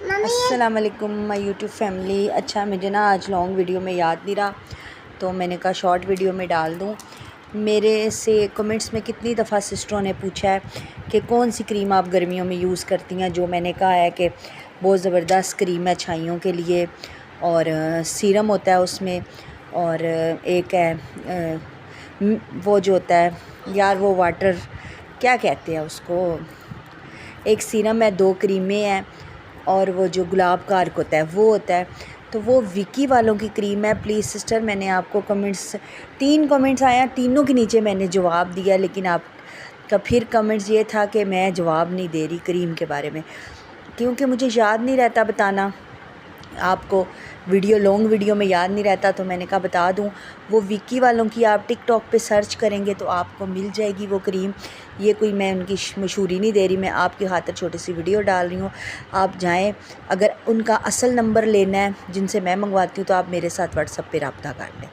अस्सलाम वालेकुम my YouTube family. अच्छा, मुझे ना आज लॉन्ग वीडियो में याद नहीं रहा, तो मैंने कहा शॉर्ट वीडियो में डाल दूँ। मेरे से कमेंट्स में कितनी दफ़ा सिस्टरों ने पूछा है कि कौन सी क्रीम आप गर्मियों में यूज़ करती हैं। जो मैंने कहा है कि बहुत ज़बरदस्त क्रीम है छाइयों के लिए, और सीरम होता है उसमें, और एक है वो जो होता है यार, वो वाटर क्या कहते हैं उसको, एक सीरम है, 2 क्रीमें हैं, और वो जो गुलाब का अर्क होता है वो होता है। तो वो विकी वालों की क्रीम है। प्लीज़ सिस्टर, मैंने आपको कमेंट्स 3 कमेंट्स आया, तीनों के नीचे मैंने जवाब दिया, लेकिन आपका फिर कमेंट्स ये था कि मैं जवाब नहीं दे रही क्रीम के बारे में, क्योंकि मुझे याद नहीं रहता बताना आपको। लॉन्ग वीडियो में याद नहीं रहता, तो मैंने कहा बता दूं। वो विकी वालों की आप टिकटॉक पे सर्च करेंगे तो आपको मिल जाएगी वो क्रीम। ये कोई मैं उनकी मशहूरी नहीं दे रही, मैं आपकी खातिर छोटी सी वीडियो डाल रही हूँ। आप जाएं, अगर उनका असल नंबर लेना है जिनसे मैं मंगवाती हूँ तो आप मेरे साथ व्हाट्सएप पे रब्ता कर लें।